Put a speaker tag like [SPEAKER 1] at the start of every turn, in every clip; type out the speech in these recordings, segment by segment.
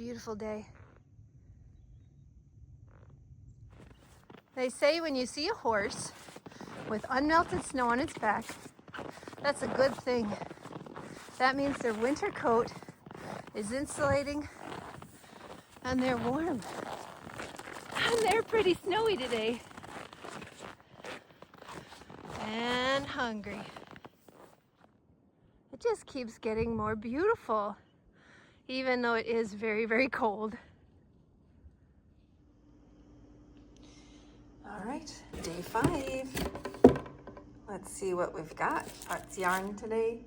[SPEAKER 1] beautiful day. They say when you see a horse with unmelted snow on its back, that's a good thing. That means their winter coat is insulating and they're warm. And they're pretty snowy today. And hungry. It just keeps getting more beautiful, even though it is very, very cold.
[SPEAKER 2] All right, day 5. Let's see what we've got. What's yarn today?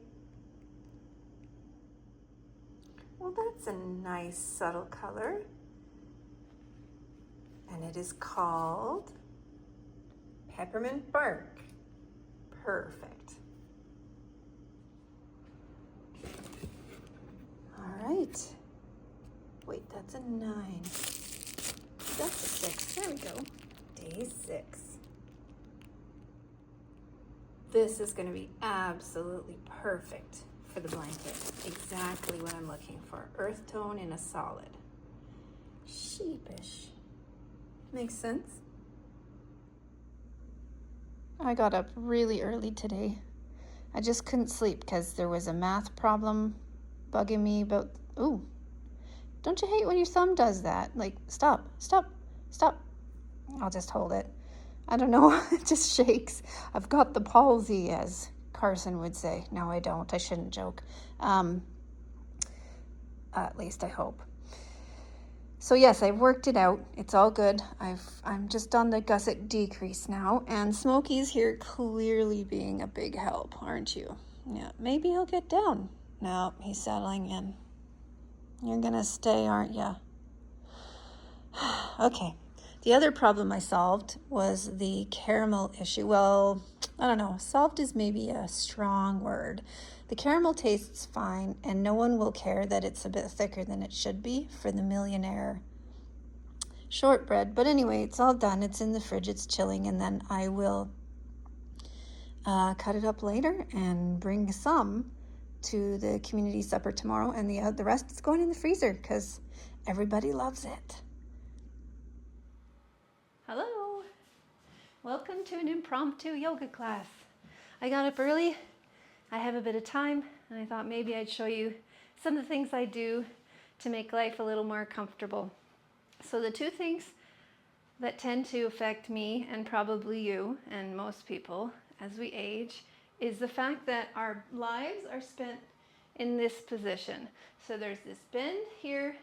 [SPEAKER 2] Well, that's a nice subtle color. And it is called Peppermint Bark. Perfect. All right. Wait, that's a 9. That's a 6. There we go. Day 6. This is going to be absolutely perfect for the blanket. Exactly what I'm looking for. Earth tone in a solid. Sheepish. Makes sense?
[SPEAKER 1] I got up really early today. I just couldn't sleep because there was a math problem bugging me about, ooh, don't you hate when your thumb does that? Like, stop. I'll just hold it. I don't know, it just shakes. I've got the palsy, as Carson would say. No, I don't. I shouldn't joke. At least I hope. So yes, I've worked it out. It's all good. I'm just on the gusset decrease now, and Smokey's here clearly being a big help, aren't you? Yeah, maybe he'll get down. No, he's settling in. You're gonna stay, aren't you? Okay. The other problem I solved was the caramel issue. Well, I don't know. Solved is maybe a strong word. The caramel tastes fine, and no one will care that it's a bit thicker than it should be for the Millionaire shortbread. But anyway, it's all done. It's in the fridge. It's chilling, and then I will cut it up later and bring some to the community supper tomorrow, and the rest is going in the freezer because everybody loves it. Hello, welcome to an impromptu yoga class. I got up early, I have a bit of time, and I thought maybe I'd show you some of the things I do to make life a little more comfortable. So the 2 things that tend to affect me and probably you and most people as we age is the fact that our lives are spent in this position. So there's this bend here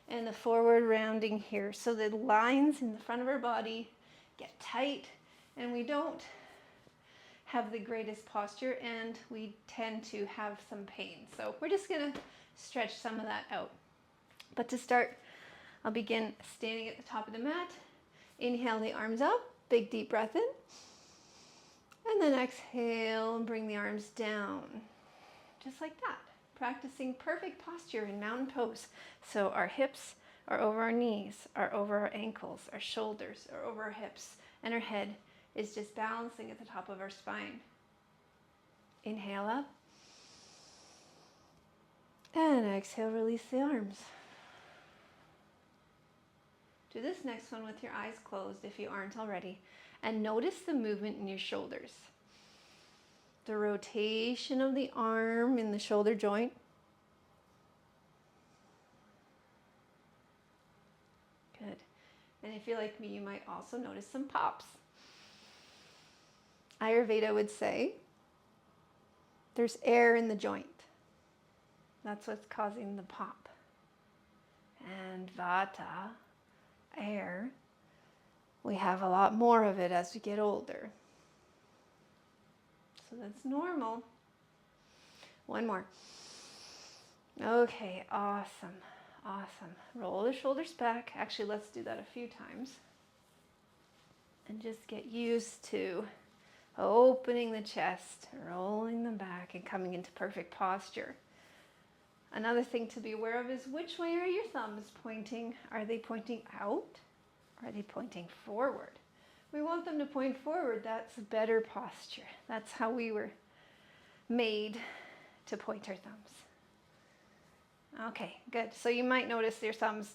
[SPEAKER 1] and the forward rounding here. So the lines in the front of our body get tight and we don't have the greatest posture and we tend to have some pain. So we're just gonna stretch some of that out. But to start, I'll begin standing at the top of the mat. Inhale the arms up, big deep breath in. And then exhale and bring the arms down. Just like that. Practicing perfect posture in mountain pose. So our hips are over our knees, are over our ankles, our shoulders are over our hips, and our head is just balancing at the top of our spine. Inhale up. And exhale, release the arms. Do this next one with your eyes closed if you aren't already, and notice the movement in your shoulders. The rotation of the arm in the shoulder joint. Good. And if you're like me, you might also notice some pops. Ayurveda would say there's air in the joint. That's what's causing the pop. And vata, air, we have a lot more of it as we get older. So that's normal. One more. Okay, awesome. Roll the shoulders back. Actually, let's do that a few times. And just get used to opening the chest, rolling them back, and coming into perfect posture. Another thing to be aware of is which way are your thumbs pointing? Are they pointing out? Or are they pointing forward? We want them to point forward. That's better posture. That's how we were made to point our thumbs. Okay, good. So you might notice your thumbs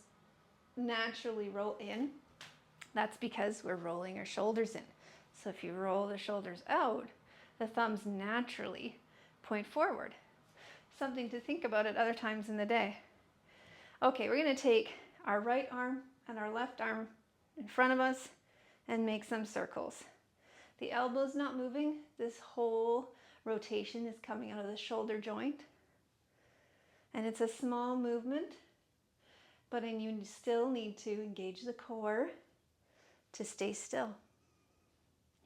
[SPEAKER 1] naturally roll in. That's because we're rolling our shoulders in. So if you roll the shoulders out, the thumbs naturally point forward. Something to think about at other times in the day. Okay, we're going to take our right arm and our left arm in front of us and make some circles. The elbow's not moving. This whole rotation is coming out of the shoulder joint. And it's a small movement, but you still need to engage the core to stay still.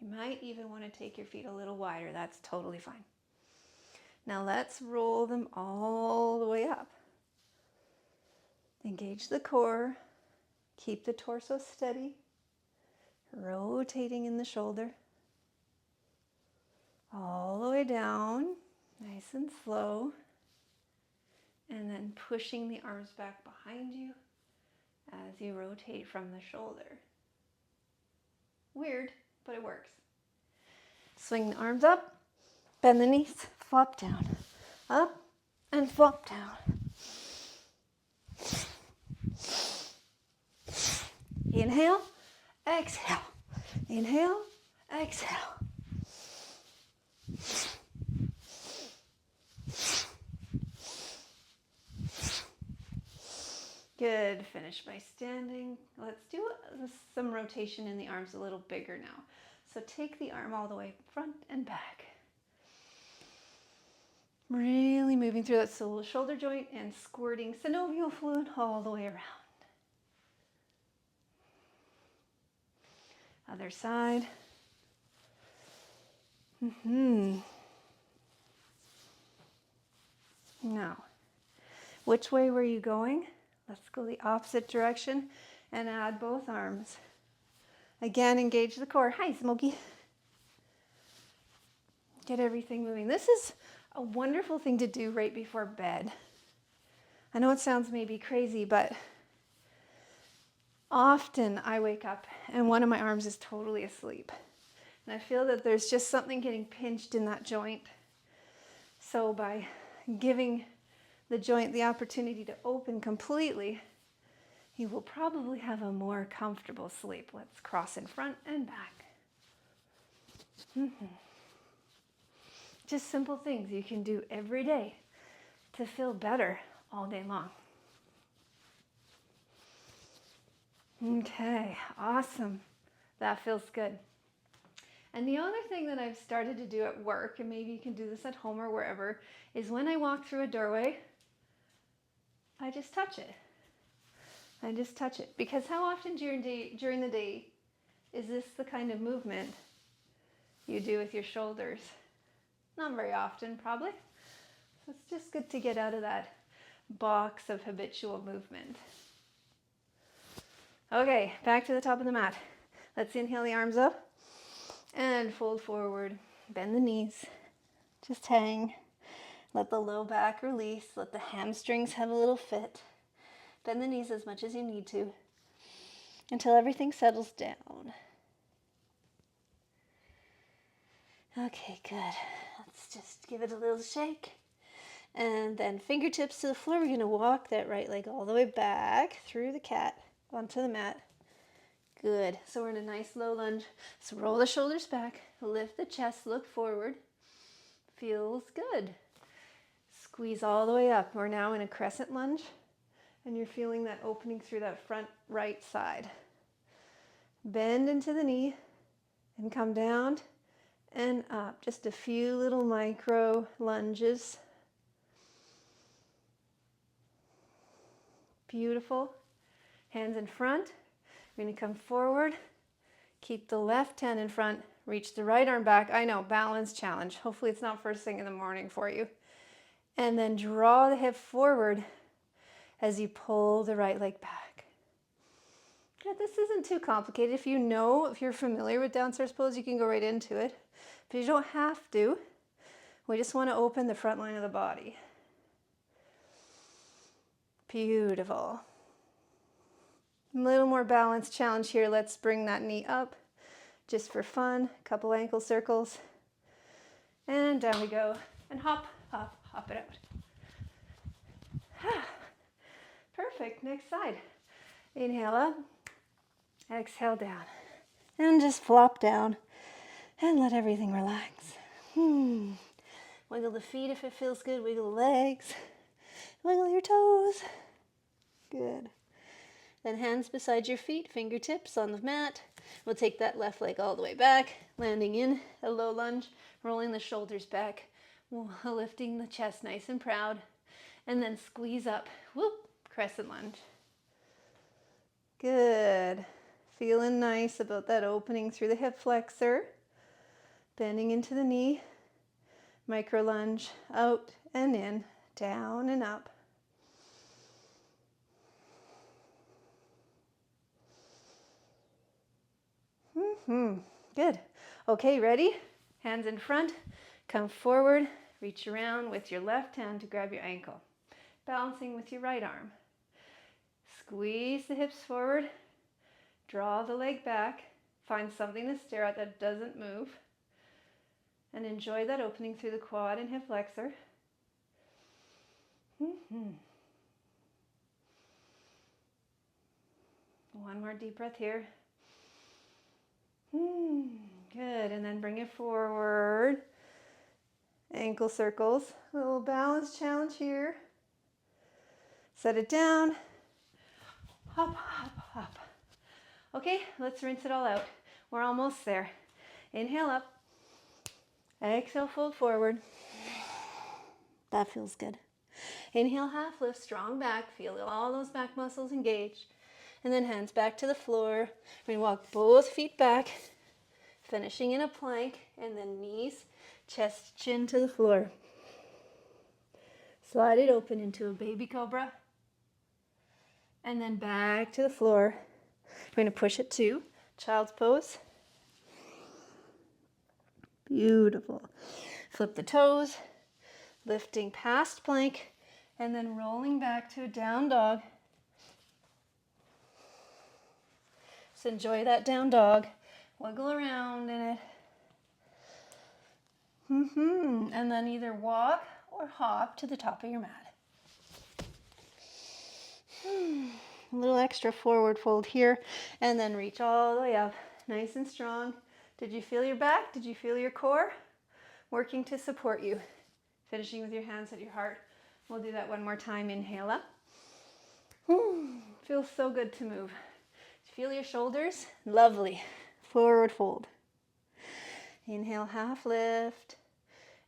[SPEAKER 1] You might even want to take your feet a little wider. That's totally fine. Now let's roll them all the way up. Engage the core. Keep the torso steady. Rotating in the shoulder. All the way down. Nice and slow. And then pushing the arms back behind you as you rotate from the shoulder. Weird, but it works. Swing the arms up, bend the knees, flop down. Up and flop down. Inhale, exhale. Inhale, exhale. Good. Finish by standing. Let's do some rotation in the arms a little bigger now. So take the arm all the way front and back. Really moving through that shoulder joint and squirting synovial fluid all the way around. Other side. Now, which way were you going? Let's go the opposite direction and add both arms. Again, engage the core. Hi, Smokey. Get everything moving. This is a wonderful thing to do right before bed. I know it sounds maybe crazy, but often I wake up and one of my arms is totally asleep. And I feel that there's just something getting pinched in that joint. So by giving the joint the opportunity to open completely, you will probably have a more comfortable sleep. Let's cross in front and back. Just simple things you can do every day to feel better all day long. Okay, awesome. That feels good. And the other thing that I've started to do at work, and maybe you can do this at home or wherever, is when I walk through a doorway, I just touch it. I just touch it. Because how often during the day is this the kind of movement you do with your shoulders? Not very often, probably. So it's just good to get out of that box of habitual movement. Okay, back to the top of the mat. Let's inhale the arms up and fold forward. Bend the knees. Just hang. Let the low back release. Let the hamstrings have a little fit. Bend the knees as much as you need to until everything settles down. Okay, good. Let's just give it a little shake. And then fingertips to the floor. We're going to walk that right leg all the way back through the cat onto the mat. Good. So we're in a nice low lunge. So roll the shoulders back. Lift the chest. Look forward. Feels good. Squeeze all the way up. We're now in a crescent lunge. And you're feeling that opening through that front right side. Bend into the knee and come down and up. Just a few little micro lunges. Beautiful. Hands in front. We're going to come forward. Keep the left hand in front. Reach the right arm back. I know, balance challenge. Hopefully it's not first thing in the morning for you. And then draw the hip forward as you pull the right leg back. Yeah, this isn't too complicated. If you're familiar with downstairs pose, you can go right into it. But you don't have to. We just want to open the front line of the body. Beautiful. A little more balance challenge here. Let's bring that knee up just for fun. A couple ankle circles. And down we go. And hop, hop, hop it out. Perfect. Next side. Inhale up, exhale down, and just flop down and let everything relax. Wiggle the feet if it feels good, wiggle the legs, wiggle your toes. Good. Then hands beside your feet, fingertips on the mat. We'll take that left leg all the way back, landing in a low lunge, rolling the shoulders back, lifting the chest nice and proud, and then squeeze up, whoop, crescent lunge. Good. Feeling nice about that opening through the hip flexor, bending into the knee, micro lunge, out and in, down and up. Good. Okay, ready? Hands in front, come forward, reach around with your left hand to grab your ankle, balancing with your right arm. Squeeze the hips forward, draw the leg back, find something to stare at that doesn't move, and enjoy that opening through the quad and hip flexor. One more deep breath here. Good, and then bring it forward. Ankle circles, a little balance challenge here. Set it down. Hop, hop, hop. Okay, let's rinse it all out. We're almost there. Inhale up. Exhale, fold forward. That feels good. Inhale, half lift, strong back. Feel all those back muscles engaged. And then hands back to the floor. We're going to walk both feet back, finishing in a plank, and then knees, chest, chin to the floor. Slide it open into a baby cobra. And then back to the floor. We're going to push it to child's pose. Beautiful. Flip the toes, lifting past plank, and then rolling back to a down dog. So enjoy that down dog. Wiggle around in it. And then either walk or hop to the top of your mat. A little extra forward fold here, and then reach all the way up, nice and strong. Did you feel your back? Did you feel your core? Working to support you. Finishing with your hands at your heart. We'll do that one more time. Inhale up. Feels so good to move. Feel your shoulders? Lovely. Forward fold. Inhale, half lift.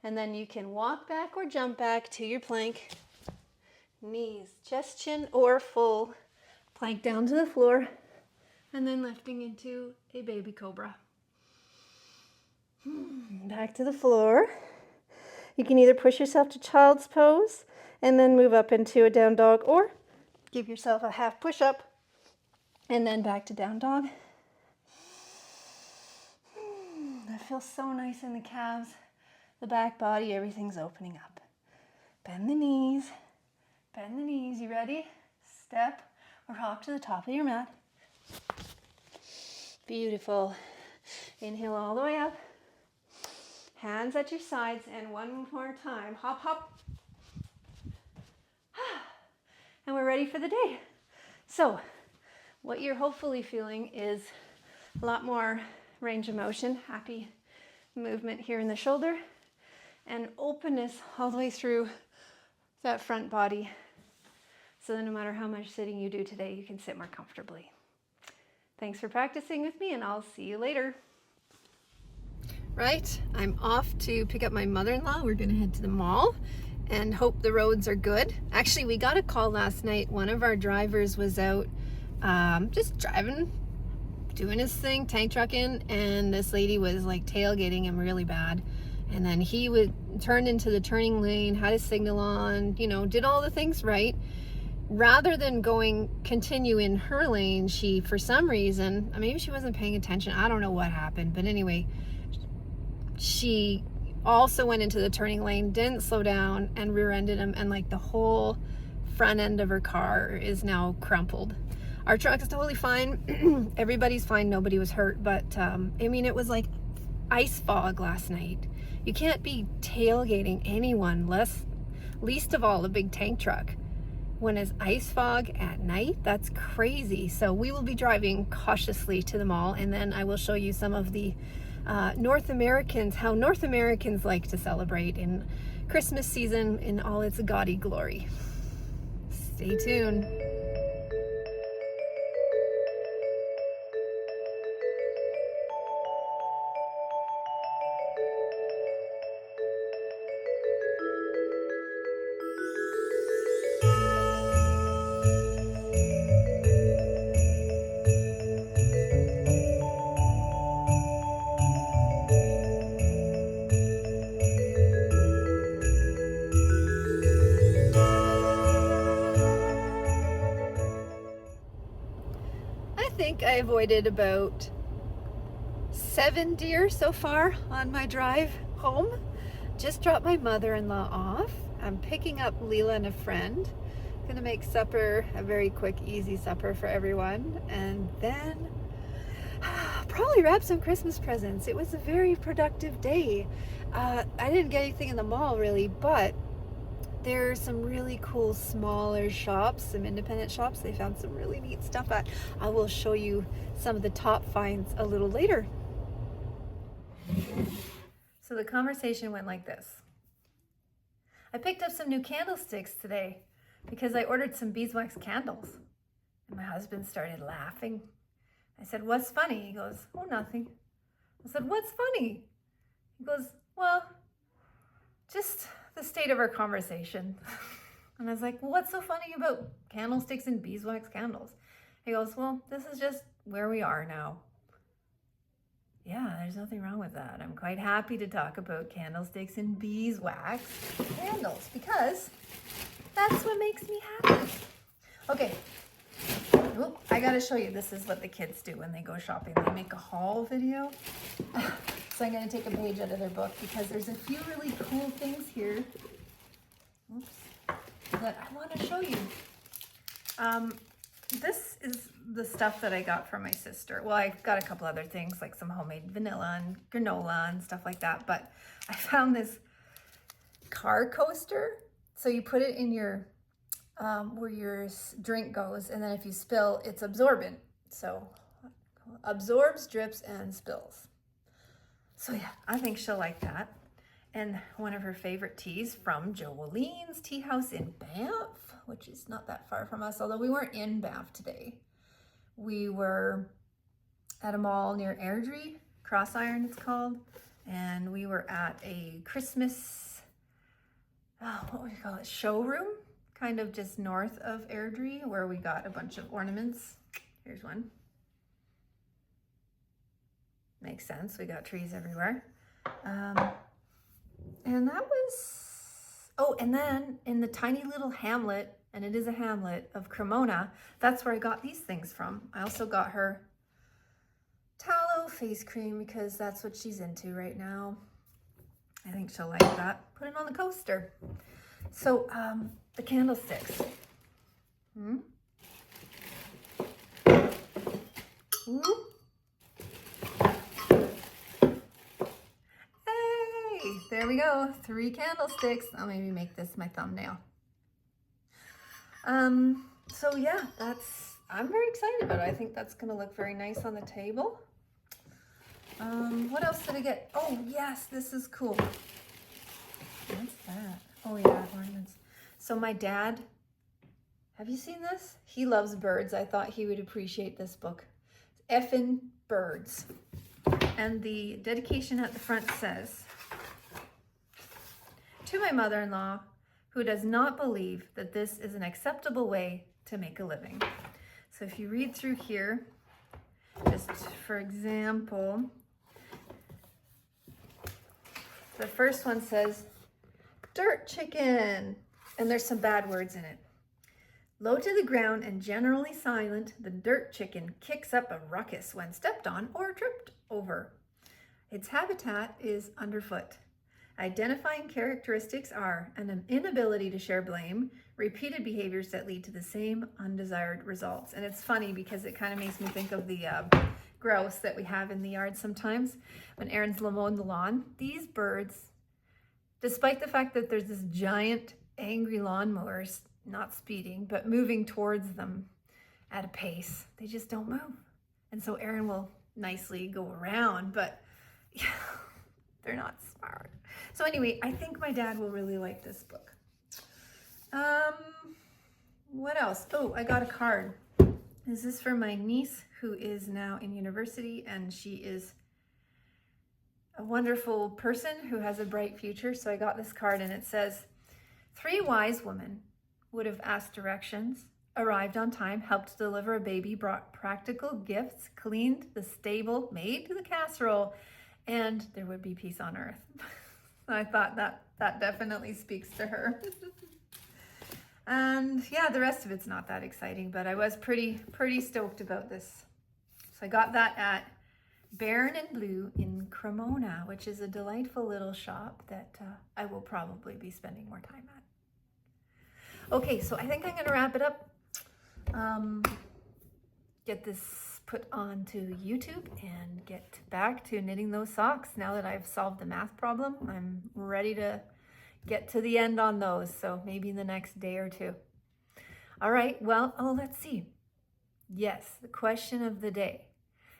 [SPEAKER 1] And then you can walk back or jump back to your plank. Knees, chest, chin, or full plank down to the floor. And then lifting into a baby cobra. Back to the floor. You can either push yourself to child's pose and then move up into a down dog, or give yourself a half push-up and then back to down dog. That feels so nice in the calves, the back body, everything's opening up. Bend the knees, bend the knees. You ready? Step or hop to the top of your mat. Beautiful. Inhale all the way up. Hands at your sides, and one more time. Hop, hop. And we're ready for the day. So, what you're hopefully feeling is a lot more range of motion, happy movement here in the shoulder, and openness all the way through that front body. So that no matter how much sitting you do today, you can sit more comfortably. Thanks for practicing with me, and I'll see you later. Right, I'm off to pick up my mother-in-law. We're gonna head to the mall and hope the roads are good. Actually, we got a call last night. One of our drivers was out just driving, doing his thing, tank trucking, and this lady was like tailgating him really bad. And then he would turn into the turning lane, had his signal on, you know, did all the things right. Rather than continue in her lane, she, for some reason, maybe she wasn't paying attention, I don't know what happened, but anyway, she also went into the turning lane, didn't slow down, and rear-ended him, and like the whole front end of her car is now crumpled. Our truck is totally fine. Everybody's fine. Nobody was hurt. But, it was like ice fog last night. You can't be tailgating anyone, least of all a big tank truck, when it's ice fog at night. That's crazy. So we will be driving cautiously to the mall, and then I will show you some of the North Americans, how North Americans like to celebrate in Christmas season in all its gaudy glory. Stay tuned. I think I avoided about 7 deer so far on my drive home. Just dropped my mother-in-law off. I'm picking up Leela and a friend. Gonna make supper, a very quick, easy supper for everyone, and then probably wrap some Christmas presents. It was a very productive day. I didn't get anything in the mall really, but there's some really cool smaller shops, some independent shops. They found some really neat stuff at. I will show you some of the top finds a little later. So the conversation went like this. I picked up some new candlesticks today because I ordered some beeswax candles. And my husband started laughing. I said, "What's funny?" He goes, "Oh, nothing." I said, "What's funny?" He goes, "Well, just the state of our conversation." And I was like, "Well, what's so funny about candlesticks and beeswax candles?" He goes, "Well, this is just where we are now." Yeah, there's nothing wrong with that. I'm quite happy to talk about candlesticks and beeswax candles because that's what makes me happy. Okay, oop, I gotta show you. This is what the kids do when they go shopping. They make a haul video. So I'm gonna take a page out of their book because there's a few really cool things here. Oops, that I want to show you. This is the stuff that I got from my sister. Well, I got a couple other things like some homemade vanilla and granola and stuff like that, but I found this car coaster. So you put it in your, where your drink goes, and then if you spill, it's absorbent. So absorbs, drips, and spills. So yeah, I think she'll like that. And one of her favorite teas from Jolene's Tea House in Banff, which is not that far from us, although we weren't in Banff today. We were at a mall near Airdrie, Cross Iron it's called, and we were at a Christmas, what would you call it, showroom, kind of just north of Airdrie, where we got a bunch of ornaments. Here's one. Makes sense, we got trees everywhere. And that was, oh, and then in the tiny little hamlet, and it is a hamlet of Cremona, that's where I got these things from. I also got her tallow face cream because that's what she's into right now. I think she'll like that. Put it on the coaster. So, the candlesticks. Ooh. There we go, 3 candlesticks. I'll maybe make this my thumbnail. So yeah, I'm very excited about it. I think that's gonna look very nice on the table. What else did I get? Oh yes, this is cool. What's that? Oh yeah, ornaments. So my dad, have you seen this? He loves birds. I thought he would appreciate this book. Effin' Birds. And the dedication at the front says, "To my mother-in-law, who does not believe that this is an acceptable way to make a living." So if you read through here, just for example, the first one says, "Dirt chicken," and there's some bad words in it. "Low to the ground and generally silent, the dirt chicken kicks up a ruckus when stepped on or tripped over. Its habitat is underfoot. Identifying characteristics are an inability to share blame, repeated behaviors that lead to the same undesired results." And it's funny because it kind of makes me think of the grouse that we have in the yard sometimes when Aaron's mowing the lawn. These birds, despite the fact that there's this giant angry lawnmower not speeding, but moving towards them at a pace. They just don't move. And so Aaron will nicely go around, but yeah, they're not smart. So anyway, I think my dad will really like this book. What else? Oh, I got a card. This is for my niece who is now in university, and she is a wonderful person who has a bright future. So I got this card and it says, 3 wise women would have asked directions, arrived on time, helped deliver a baby, brought practical gifts, cleaned the stable, made the casserole, and there would be peace on earth. I thought that definitely speaks to her. And yeah, the rest of it's not that exciting, but I was pretty stoked about this. So I got that at Baron and Blue in Cremona, which is a delightful little shop that I will probably be spending more time at. Okay, so I think I'm gonna wrap it up. Get this put onto YouTube and get back to knitting those socks. Now that I've solved the math problem, I'm ready to get to the end on those. So maybe in the next day or 2. All right, well, let's see. Yes, the question of the day.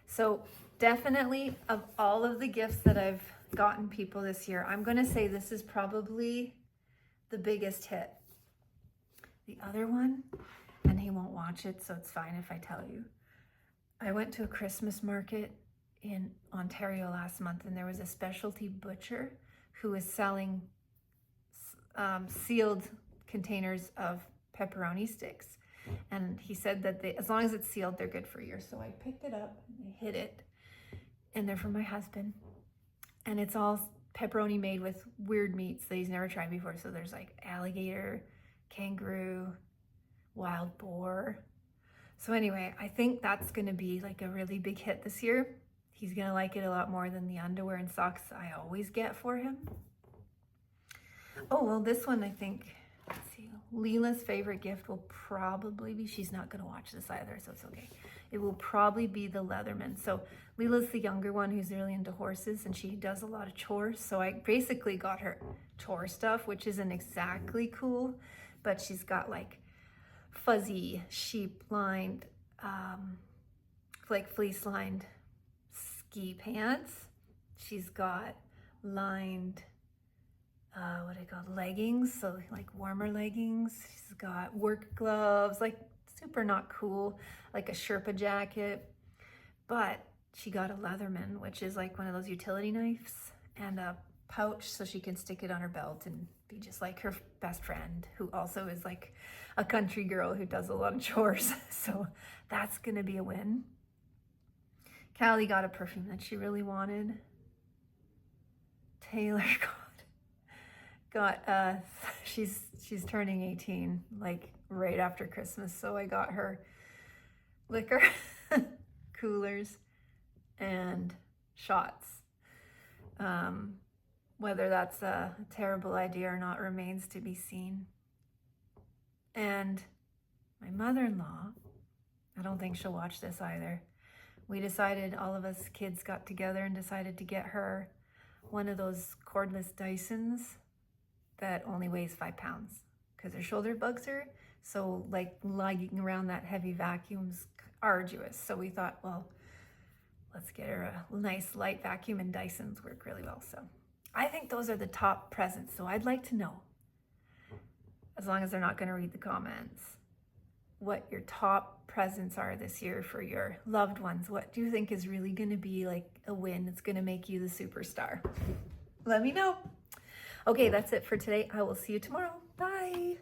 [SPEAKER 1] So definitely, of all of the gifts that I've gotten people this year, I'm gonna say this is probably the biggest hit. The other one, and he won't watch it, so it's fine if I tell you. I went to a Christmas market in Ontario last month, and there was a specialty butcher who was selling sealed containers of pepperoni sticks. And he said that as long as it's sealed, they're good for a year. So I picked it up, and I hid it, and they're for my husband. And it's all pepperoni made with weird meats that he's never tried before. So there's like alligator, kangaroo, wild boar. So anyway, I think that's gonna be like a really big hit this year. He's gonna like it a lot more than the underwear and socks I always get for him. Oh, well, this one, I think, let's see, Leela's favorite gift will probably be, she's not gonna watch this either, so it's okay. It will probably be the Leatherman. So Leela's the younger one who's really into horses, and she does a lot of chores. So I basically got her chore stuff, which isn't exactly cool, but she's got like fuzzy sheep lined, like fleece lined ski pants. She's got lined, what do I call leggings, so like warmer leggings. She's got work gloves, like super not cool, like a Sherpa jacket. But she got a Leatherman, which is like one of those utility knives, and a pouch so she can stick it on her belt and be just like her best friend, who also is like a country girl who does a lot of chores. So that's gonna be a win. Callie got a perfume that she really wanted. Taylor got she's turning 18 like right after Christmas, so I got her liquor, coolers, and shots. Whether that's a terrible idea or not remains to be seen. And my mother-in-law, I don't think she'll watch this either. We decided, all of us kids got together and decided to get her one of those cordless Dysons that only weighs 5 pounds because her shoulder bugs her. So like lugging around that heavy vacuum's arduous. So we thought, well, let's get her a nice light vacuum, and Dysons work really well. So I think those are the top presents. So I'd like to know, as long as they're not going to read the comments, what your top presents are this year for your loved ones. What do you think is really going to be like a win? It's going to make you the superstar. Let me know. Okay, that's it for today. I will see you tomorrow. Bye.